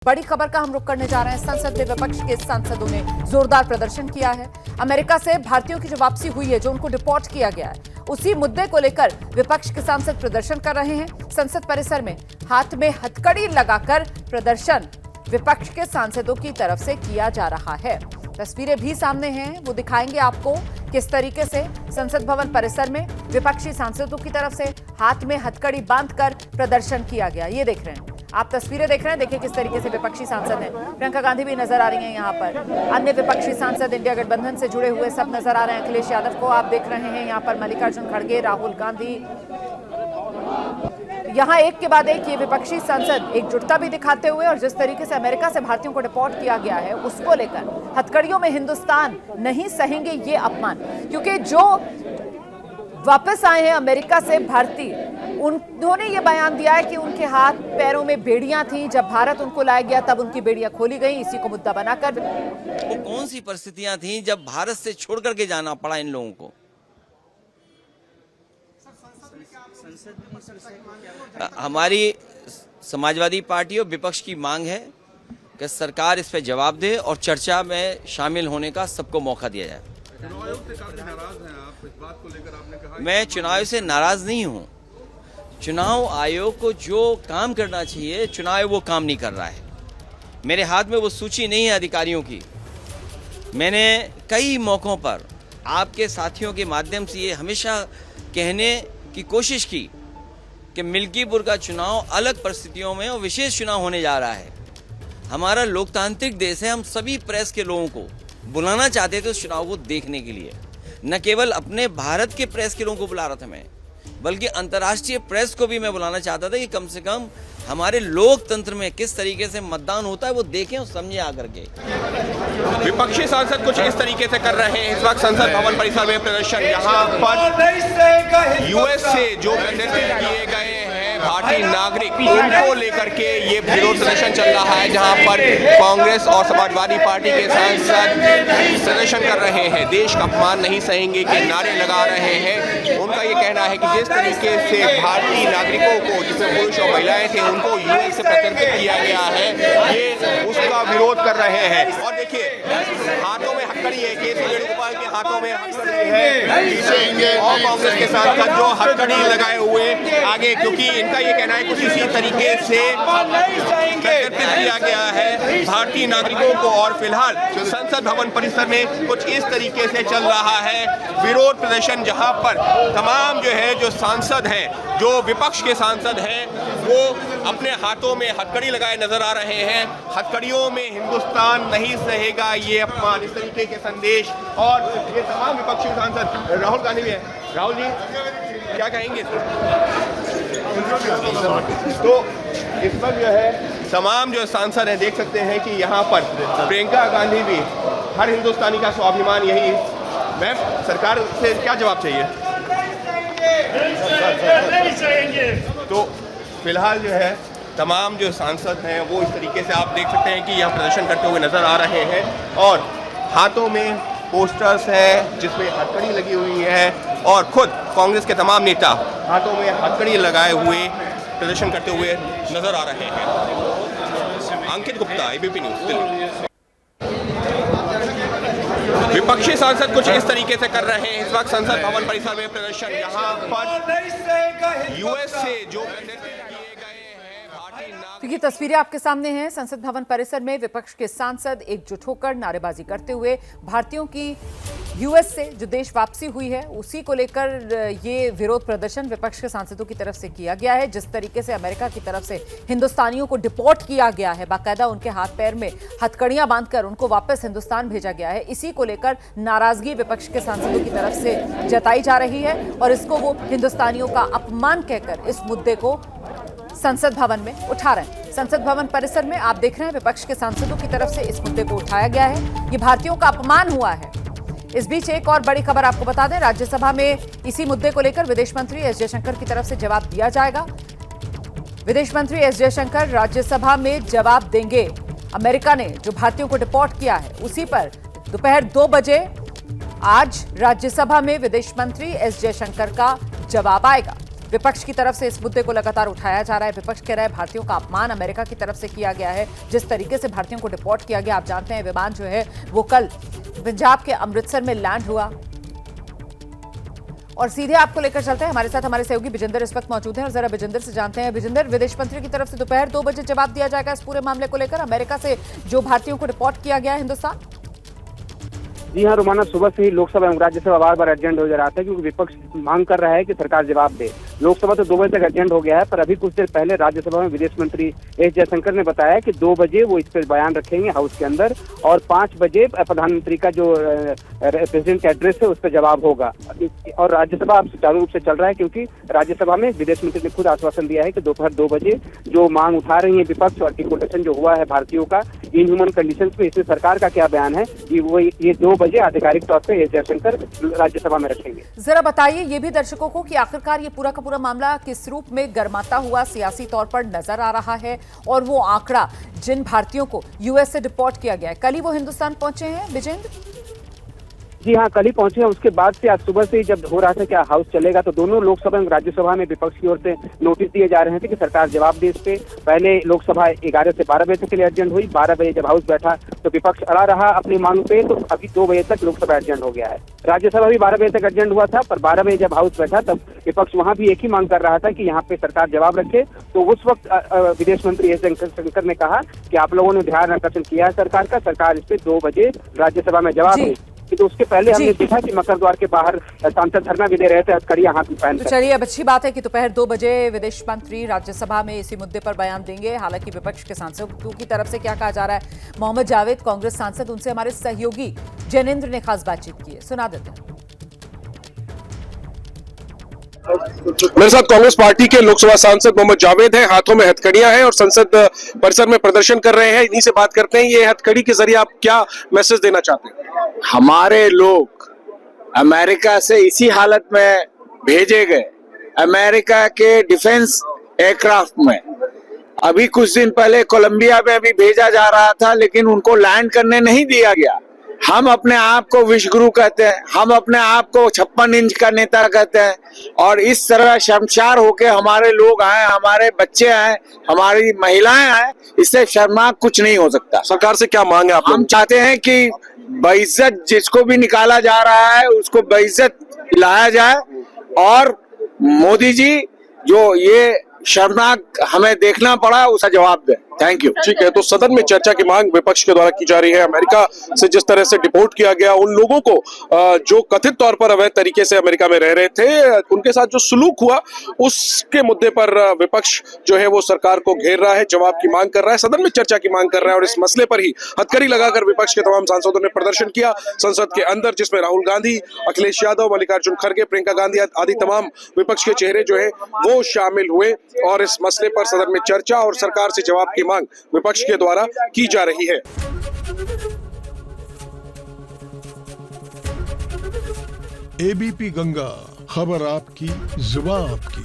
बड़ी खबर का हम रुख करने जा रहे हैं। संसद में विपक्ष के सांसदों ने जोरदार प्रदर्शन किया है। अमेरिका से भारतीयों की जो वापसी हुई है, जो उनको डिपोर्ट किया गया है, उसी मुद्दे को लेकर विपक्ष के सांसद प्रदर्शन कर रहे हैं। संसद परिसर में हाथ में हथकड़ी लगाकर प्रदर्शन विपक्ष के सांसदों की तरफ से किया जा रहा है। तस्वीरें भी सामने हैं, वो दिखाएंगे आपको किस तरीके से संसद भवन परिसर में विपक्षी सांसदों की तरफ से हाथ में हथकड़ी बांधकर प्रदर्शन किया गया। ये देख रहे हैं आप, तस्वीरें देख रहे हैं। देखिए किस तरीके से विपक्षी सांसद हैं। प्रियंका गांधी भी नजर आ रही हैं यहाँ पर। अन्य विपक्षी सांसद इंडिया गठबंधन से जुड़े हुए सब नजर आ रहे हैं। अखिलेश यादव को आप देख रहे हैं यहाँ पर, मल्लिकार्जुन खड़गे, राहुल गांधी। यहाँ एक के बाद एक ये विपक्षी सांसद एकजुटता भी दिखाते हुए, और जिस तरीके से अमेरिका से भारतीयों को डिपोर्ट किया गया है उसको लेकर हथकड़ियों में हिंदुस्तान नहीं सहेंगे ये अपमान। क्योंकि जो वापस आए हैं अमेरिका से भारतीय, उन्होंने ये बयान दिया है कि उनके हाथ पैरों में बेड़ियां थीं। जब भारत उनको लाया गया तब उनकी बेड़ियां खोली गई। इसी को मुद्दा बनाकर वो कौन सी परिस्थितियां थीं जब भारत से छोड़ करके जाना पड़ा इन लोगों को? हमारी समाजवादी पार्टी और विपक्ष की मांग है कि सरकार इस पर जवाब दे और चर्चा में शामिल होने का सबको मौका दिया जाए। चुनाव आयोग से काफी नाराज हैं आप, इस बात को लेकर आपने कहा। मैं चुनाव से नाराज नहीं हूं। चुनाव आयोग को जो काम करना चाहिए, चुनाव आयोग वो काम नहीं कर रहा है। मेरे हाथ में वो सूची नहीं है अधिकारियों की। मैंने कई मौकों पर आपके साथियों के माध्यम से ये हमेशा कहने की कोशिश की कि मिल्कीपुर का चुनाव अलग परिस्थितियों में और विशेष चुनाव होने जा रहा है। हमारा लोकतांत्रिक देश है। हम सभी प्रेस के लोगों को बुलाना चाहते थे उस चुनाव को देखने के लिए। न केवल अपने भारत के प्रेस के लोगों को बुला रहा था मैं, बल्कि अंतर्राष्ट्रीय प्रेस को भी मैं बुलाना चाहता था कि कम से कम हमारे लोकतंत्र में किस तरीके से मतदान होता है वो देखें और समझें आकर के। विपक्षी सांसद कुछ इस तरीके से कर रहे हैं इस वक्त संसद भवन परिसर में प्रदर्शन। यहाँ पर यूएस से जो प्रदर्शित किए गए हैं भारतीय नागरिक, उनको लेकर के ये विरोध प्रदर्शन चल रहा है, जहाँ पर कांग्रेस और समाजवादी पार्टी के सांसद प्रदर्शन कर रहे हैं। देश का अपमान नहीं सहेंगे के नारे लगा रहे हैं। उनका ये कहना है कि जिस तरीके से भारतीय नागरिकों को, जिसमें पुरुष और महिलाएं थे, उनको यूएस से प्रताड़ित किया गया है, ये उसका विरोध कर रहे हैं। और देखिए हाथों में हथकड़ी है, केसी वेणुगोपाल के हाथों में हथकड़ी है और कांग्रेस के सांसद जो हथकड़ी लगाए हुए आगे, क्योंकि इनका ये कहना है कुछ इसी तरीके से प्रताड़ित किया गया है भारतीय नागरिकों को। और फिलहाल संसद भवन परिसर में कुछ इस तरीके से चल रहा है विरोध प्रदर्शन, जहां पर तमाम जो सांसद हैं, जो विपक्ष के सांसद हैं, वो अपने हाथों में हथकड़ी लगाए नजर आ रहे हैं। हथकड़ियों में हिंदुस्तान नहीं सहेगा ये अपमान, इस तरीके के संदेश। और ये तमाम विपक्षी सांसद, राहुल गांधी भी है। राहुल जी क्या कहेंगे? तो इस पर तमाम सांसद हैं, देख सकते हैं कि यहाँ पर प्रियंका गांधी भी, हर हिंदुस्तानी का स्वाभिमान यही। मैम, सरकार से क्या जवाब चाहिए? तो फिलहाल तमाम सांसद हैं वो इस तरीके से आप देख सकते हैं कि यहाँ प्रदर्शन करते हुए नजर आ रहे हैं। और हाथों में पोस्टर्स हैं जिसमें हथकड़ी लगी हुई है, और खुद कांग्रेस के तमाम नेता हाथों में हथकड़ी लगाए हुए प्रदर्शन करते हुए नजर आ रहे हैं। अंकित गुप्ता, एबीपी न्यूज़, दिल्ली। विपक्षी सांसद कुछ इस तरीके से कर रहे हैं इस वक्त संसद भवन परिसर में प्रदर्शन। यहाँ पर यूएस से जो तो ये तस्वीरें आपके सामने हैं। संसद भवन परिसर में विपक्ष के सांसद एकजुट होकर नारेबाजी करते हुए भारतीयों की यूएस से जो देश वापसी हुई है उसी को लेकर ये विरोध प्रदर्शन विपक्ष के सांसदों की तरफ से किया गया है। जिस तरीके से अमेरिका की तरफ से हिंदुस्तानियों को डिपोर्ट किया गया है, बाकायदा उनके हाथ पैर में हथकड़ियां बांधकर उनको वापस हिंदुस्तान भेजा गया है, इसी को लेकर नाराजगी विपक्ष के सांसदों की तरफ से जताई जा रही है। और इसको वो हिंदुस्तानियों का अपमान कहकर इस मुद्दे को संसद भवन में उठा रहे हैं। संसद भवन परिसर में आप देख रहे हैं विपक्ष के सांसदों की तरफ से इस मुद्दे को उठाया गया है। ये भारतीयों का अपमान हुआ है। इस बीच एक और बड़ी खबर आपको बता दें, राज्यसभा में इसी मुद्दे को लेकर विदेश मंत्री एस जयशंकर की तरफ से जवाब दिया जाएगा। विदेश मंत्री एस जयशंकर राज्यसभा में जवाब देंगे। अमेरिका ने जो भारतीयों को डिपोर्ट किया है उसी पर दोपहर 2 बजे आज राज्यसभा में विदेश मंत्री एस जयशंकर का जवाब आएगा। विपक्ष की तरफ से इस मुद्दे को लगातार उठाया जा रहा है। विपक्ष कह रहा है भारतीयों का अपमान अमेरिका की तरफ से किया गया है। जिस तरीके से भारतीयों को डिपोर्ट किया गया, आप जानते हैं विमान जो है वो कल पंजाब के अमृतसर में लैंड हुआ। और सीधे आपको लेकर चलते हैं, हमारे साथ हमारे सहयोगी विजेंदर इस वक्त मौजूद हैं और जरा विजेंदर से जानते हैं। विजेंदर, विदेश मंत्री की तरफ से दोपहर 2 बजे जवाब दिया जाएगा इस पूरे मामले को लेकर, अमेरिका से जो भारतीयों को रिपोर्ट किया गया है हिंदुस्तान। जी हाँ रोमाना, सुबह से ही लोकसभा एवं राज्यसभा बार बार एडजेंट हो जा रहा था क्योंकि विपक्ष मांग कर रहा है कि सरकार जवाब दे। लोकसभा तो 2 बजे तक एडजेंट हो गया है, पर अभी कुछ देर पहले राज्यसभा में विदेश मंत्री एस जयशंकर ने बताया कि 2 बजे वो इस पर बयान रखेंगे हाउस के अंदर और 5 बजे प्रधानमंत्री का जो प्रेसिडेंट का एड्रेस है उस पर जवाब होगा। और राज्यसभा अब सुचारू रूप से चल रहा है क्योंकि राज्यसभा में विदेश मंत्री ने खुद आश्वासन दिया है कि दोपहर 2 बजे जो मांग उठा रही है विपक्ष और डिपोर्टेशन जो हुआ है भारतीयों का इनह्यूमन कंडीशंस में, इसमें सरकार का क्या बयान है ये 2 बजे आधिकारिक तौर पे एस जयशंकर राज्यसभा में रखेंगे। जरा बताइए ये भी दर्शकों को कि आखिरकार ये पूरा का पूरा मामला किस रूप में गर्माता हुआ सियासी तौर पर नजर आ रहा है और वो आंकड़ा जिन भारतीयों को यूएस से डिपोर्ट किया गया है, कल ही वो हिंदुस्तान पहुंचे हैं विजेंद्र? जी हाँ, कल ही पहुंचे हैं। उसके बाद से आज सुबह से ही जब हो रहा था क्या हाउस चलेगा तो दोनों लोकसभा और राज्यसभा में विपक्ष की ओर से नोटिस दिए जा रहे थे कि सरकार जवाब दे इस पे। पहले लोकसभा 11 से 12 बजे तक के लिए एडजेंट हुई, 12 बजे जब हाउस बैठा तो विपक्ष अड़ा रहा अपनी मांग पे, तो अभी 2 बजे तक लोकसभा एडजेंट हो गया है। राज्यसभा भी 12 बजे तक एडजेंट हुआ था, पर 12 बजे जब हाउस बैठा तब विपक्ष वहां भी एक ही मांग कर रहा था कि यहाँ पे सरकार जवाब रखे। तो उस वक्त विदेश मंत्री एस जयशंकर ने कहा कि आप लोगों ने ध्यान आकर्षण किया है सरकार का, सरकार इस पे 2 बजे राज्यसभा में जवाब दे। तो उसके पहले हमने देखा कि मकर द्वार के बाहर सांसद धरना भी दे रहे थे हथकड़ियां हाथ में पहन। तो चलिए अब अच्छी बात है कि दोपहर 2 बजे विदेश मंत्री राज्यसभा में इसी मुद्दे पर बयान देंगे। हालांकि विपक्ष के सांसदों की तरफ से क्या कहा जा रहा है, मोहम्मद जावेद कांग्रेस सांसद, उनसे हमारे सहयोगी जैनेंद्र ने खास बातचीत की है, सुना देते हैं। मेरे साथ कांग्रेस पार्टी के लोकसभा सांसद मोहम्मद जावेद हैं, हाथों में हथकड़ियां हैं और संसद परिसर में प्रदर्शन कर रहे हैं। इन्हीं से बात करते हैं, ये हथकड़ी के जरिए आप क्या मैसेज देना चाहते हैं? हमारे लोग अमेरिका से इसी हालत में भेजे गए, अमेरिका के डिफेंस एयरक्राफ्ट में। अभी कुछ दिन पहले कोलंबिया में भी भेजा जा रहा था लेकिन उनको लैंड करने नहीं दिया गया। हम अपने आप को विश्वगुरु कहते हैं, हम अपने आप को 56 इंच का नेता कहते हैं और इस तरह शर्मसार होके हमारे लोग आए, हमारे बच्चे आए, हमारी महिलाएं आए, इससे शर्मनाक कुछ नहीं हो सकता। सरकार से क्या मांग है आप? हम चाहते हैं कि बेइज्जत जिसको भी निकाला जा रहा है उसको बेइज्जत लाया जाए और मोदी जी जो ये शर्मनाक हमें देखना पड़ा उसका जवाब दें। Thank you. ठीक है, तो सदन में चर्चा की मांग विपक्ष के द्वारा की जा रही है। अमेरिका से जिस तरह से डिपोर्ट किया गया उन लोगों को जो कथित तौर पर अवैध तरीके से अमेरिका में रह रहे थे, उनके साथ जो सुलूक हुआ उसके मुद्दे पर विपक्ष जो है वो सरकार को घेर रहा है, जवाब की मांग कर रहा है, सदन में चर्चा की मांग कर रहा है और इस मसले पर ही हथकड़ी लगाकर विपक्ष के तमाम सांसदों ने प्रदर्शन किया संसद के अंदर, जिसमें राहुल गांधी, अखिलेश यादव, मल्लिकार्जुन खड़गे, प्रियंका गांधी आदि तमाम विपक्ष के चेहरे जो है वो शामिल हुए और इस मसले पर सदन में चर्चा और सरकार से जवाब की मांग विपक्ष के द्वारा की जा रही है। एबीपी गंगा, खबर आपकी, जुबान आपकी।